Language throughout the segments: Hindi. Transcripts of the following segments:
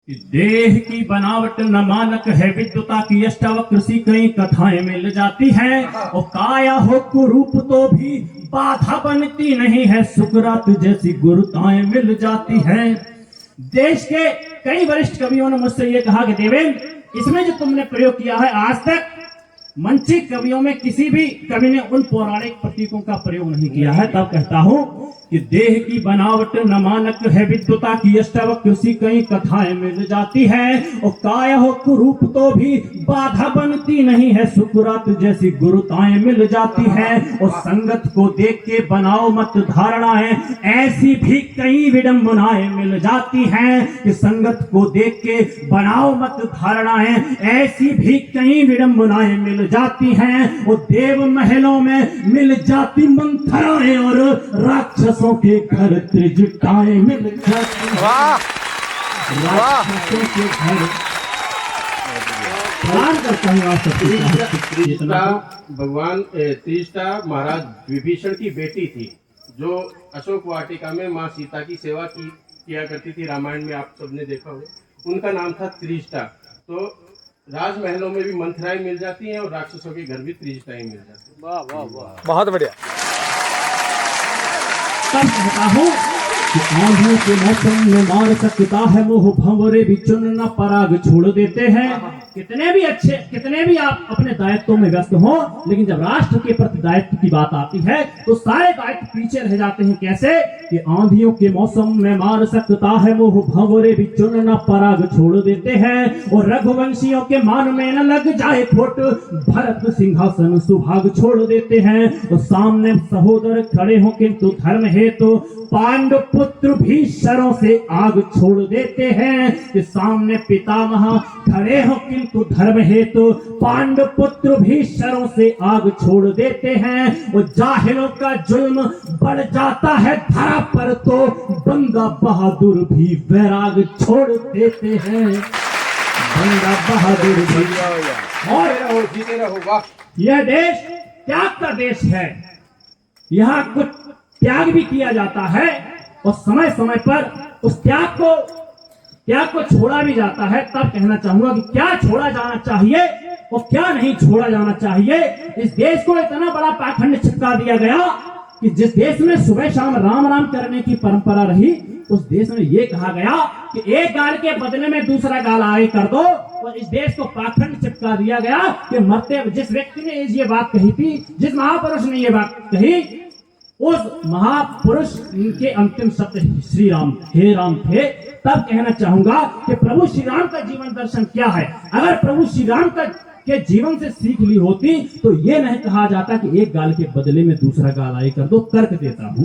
कि देह की बनावट न मानक है, विद्युता की अष्टावक्र सी कई कथाएं मिल जाती हैं। और काया हो कुरूप तो भी बाधा बनती नहीं है, सुकरात जैसी गुरुताएं मिल जाती हैं। देश के कई वरिष्ठ कवियों ने मुझसे ये कहा कि देवेंद्र, इसमें जो तुमने प्रयोग किया है, आज तक मंचिक कवियों में किसी भी कवि ने उन पौराणिक प्रतीकों का प्रयोग नहीं किया है। तब कहता हूं कि देह की बनावट न मानक है, विद्युता की अष्टावक्र सी कई कथाएं मिल जाती है। और काया हो कुरूप तो भी बाधा बनती नहीं है, सुकरात जैसी गुरुताएं मिल जाती है। और संगत को देख के बनाओ मत धारणाएं, ऐसी भी कई विडंबनाएं मिल जाती हैं। कि संगत को देख के बनाओ मत धारणाएं, ऐसी भी कई विडंबनाएं मिल जाती हैं। और देव महलों में मिल जाती मंथराएं, और राक्षसों के घर त्रिजटाएं मिल जाती हैं। राक्षसों के घर करता हूँ आप त्रिजटा भगवान त्रिजटा महाराज विभीषण की बेटी थी, जो अशोक वाटिका में माँ सीता की सेवा किया करती थी। रामायण में आप सबने देखा होगा, उनका नाम था त्रिजटा। तो राजमहलों में भी मंथराएं मिल जाती हैं और राक्षसों के घर भी त्रिजटाएं मिल जाती हैं। वाह वाह वाह, बहुत बढ़िया। तब कहता हूँ कि आंधियों के मौसम में मार सकता है मोह, भंवरे भी चुनना पराग छोड़ देते हैं। कितने भी अच्छे, कितने भी आप अपने दायित्वों में व्यस्त हो, लेकिन जब राष्ट्र के प्रति दायित्व की बात आती है तो सारे दायित्व पीछे रह जाते हैं। कैसे कि आंधियों के मौसम में मार सकता है मोह, भंवरे भी चुनना पराग छोड़ देते हैं। और रघुवंशियों के मान में न लग जाए खोट, भरत सिंहासन सुभाग छोड़ देते हैं। और सामने सहोदर खड़े हो किंतु धर्म हेतु, पांडु पुत्र भी शरों से आग छोड़ देते हैं। कि सामने पितामह खड़े हो किंतु धर्म हेतु, पांडु पुत्र भी शरों से आग छोड़ देते हैं। और जाहिलों का जुल्म बढ़ जाता है धरा पर, तो बंदा बहादुर भी वैराग छोड़ देते हैं। बंदा बहादुर भी। और जीते रहो। वाह, यह देश त्याग का देश है। यहाँ कुछ त्याग भी किया जाता है और समय समय पर उस त्याग को छोड़ा भी जाता है। तब कहना चाहूंगा कि क्या छोड़ा जाना चाहिए और क्या नहीं छोड़ा जाना चाहिए। इस देश को इतना बड़ा पाखंड चिपका दिया गया कि जिस देश में सुबह शाम राम राम करने की परंपरा रही, उस देश में यह कहा गया कि एक गाल के बदले में दूसरा गाल आगे कर दो। और इस देश को पाखंड चिपका दिया गया कि मरते, जिस व्यक्ति ने ये बात कही थी, जिस महापुरुष ने ये बात कही, उस महापुरुष के अंतिम शब्द श्री राम, हे राम थे। तब कहना चाहूंगा कि प्रभु श्री राम का जीवन दर्शन क्या है। अगर प्रभु श्री राम के जीवन से सीख ली होती तो ये नहीं कहा जाता कि एक गाल के बदले में दूसरा गाल आए कर दो। तर्क देता हूं,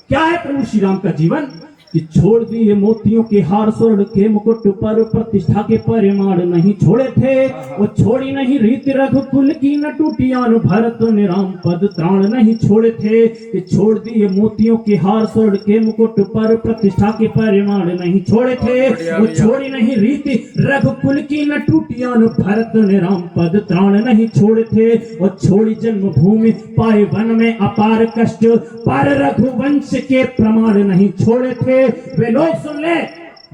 क्या है प्रभु श्री राम का जीवन। कि छोड़ दिए मोतियों के हार, स्वर्ण के मुकुट पर प्रतिष्ठा के परिमाण नहीं छोड़े थे। वो छोड़ी नहीं रीति रघुकुल की न टूटी आन, भरत ने राम पद त्राण नहीं छोड़े थे। कि छोड़ दिए मोतियों के हार, स्वर्ण के मुकुट पर प्रतिष्ठा के परिमाण नहीं छोड़े थे। वो छोड़ी नहीं रीति रघुकुल की न टूटी आन, भरत ने राम पद त्राण नहीं छोड़े थे। और छोड़ी जन्मभूमि पाए वन में अपार कष्ट, पर रघुवंश के प्रमाण नहीं छोड़े थे। वे लोग सुन ले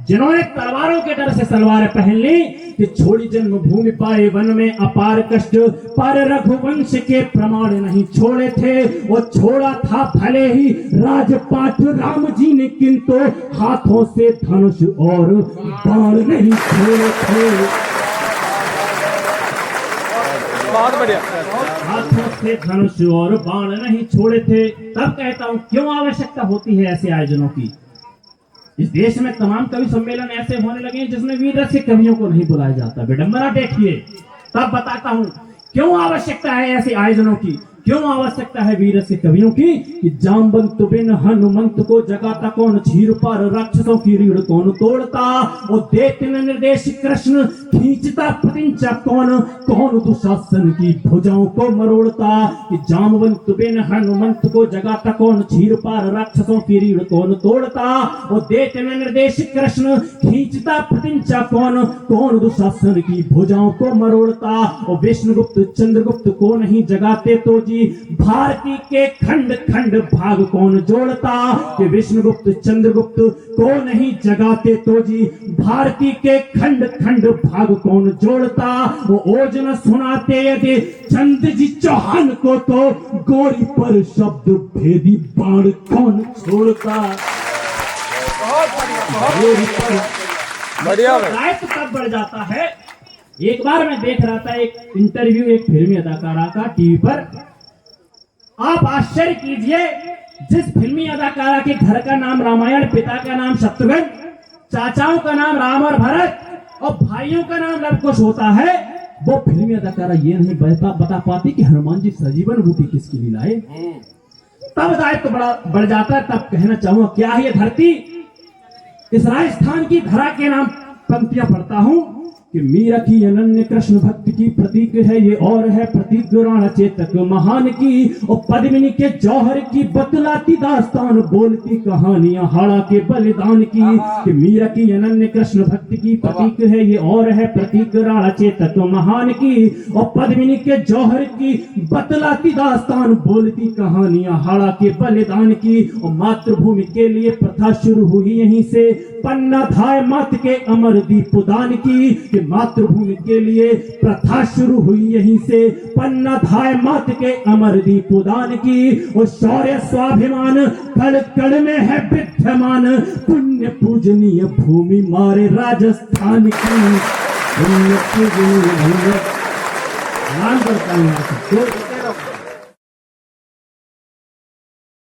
जिन्होंने तलवारों के डर से तलवारें पहन ली। कि छोड़ी जन्मभूमि पाए वन में अपार कष्ट, पर रघुवंश के प्रमाण नहीं छोड़े थे। और छोड़ा था भले ही राजपाट राम जी ने, किंतु हाथों से धनुष और बाण नहीं छोड़े थे। बहुत बढ़िया। हाथों से धनुष और बाण नहीं छोड़े थे। तब कहता हूं क्यों आवश्यकता होती है ऐसे आयोजनों की। इस देश में तमाम कवि सम्मेलन ऐसे होने लगे हैं जिसमें वीर रस के कवियों को नहीं बुलाया जाता। विडंबना देखिए। तब बताता हूं क्यों आवश्यकता है ऐसे आयोजनों की, क्यों आवश्यकता है वीर रस के कवियों की। कि जामवंत बिन हनुमंत को जगाता कौन, झीर पर राक्षसों की रीढ़ कौन तोड़ता। और देते निर्देश कृष्ण खींचता प्रतिंचा कौन, कौन दुशासन की भुजाओं को मरोड़ता, कि जामवंत बिन हनुमंत को जगाता कौन, चीर पार राक्षसों की रीढ़ कौन तोड़ता। वो देते में निर्देश कृष्ण, खींचता प्रतिंचा कौन, कौन दुशासन की भुजाओं को मरोड़ता। और विष्णुगुप्त चंद्रगुप्त को नहीं जगाते तो जी, भारती के खंड खंड भाग कौन जोड़ता। कि विष्णुगुप्त चंद्रगुप्त को नहीं जगाते तो जी, भारती के खंड खंड भाग कौन जोड़ता। वो ओजन सुनाते यदि चंद जी चौहान को, तो गोरी पर शब्द भेदी बाण कौन छोड़ता। गोरी पर बढ़िया भाई। राइट तब बढ़ जाता है। एक बार मैं देख रहा था एक इंटरव्यू एक फिल्मी अदाकारा का टीवी पर। आप आश्चर्य कीजिए, जिस फिल्मी अदाकारा के घर का नाम रामायण, पिता का नाम शत्रुघ्न, चाचाओं का नाम राम और भरत और भाइयों का नाम लव कुश होता है, वो फिल्मी अदाकारा ये नहीं बता पाती कि हनुमान जी सजीवन बूटी किसकी लीला है। तब दायित्व तो बड़ा बढ़ जाता है। तब कहना चाहूंगा, क्या है ये धरती। इस राजस्थान की धरा के नाम पंक्तियां पढ़ता हूं कि मीरा की अनन्य कृष्ण भक्ति की प्रतीक है ये, और है प्रतीक राणा चेतक महान की। और पद्मिनी के जौहर की बतलाती दास्तान, बोलती कहानियां हाड़ा के बलिदान की। कि मीरा की अनन्य कृष्ण भक्ति की प्रतीक है ये, और है प्रतीक राणा चेतक महान की। और पद्मिनी के जौहर की बतलाती दास्तान, बोलती कहानियां हाड़ा के बलिदान की। और मातृभूमि के लिए प्रथा शुरू हुई यहीं से, पन्ना धाय मात के अमर दीप दान की। मातृभूमि के लिए प्रथा शुरू हुई यहीं से, पन्ना धाय मात के अमर दीप दान की। और शौर्य स्वाभिमान कण कण में है विद्यमान, पुण्य पूजनीय भूमि मारे राजस्थान की। पुण्य पूजनीय भूमि नाम करता हूं।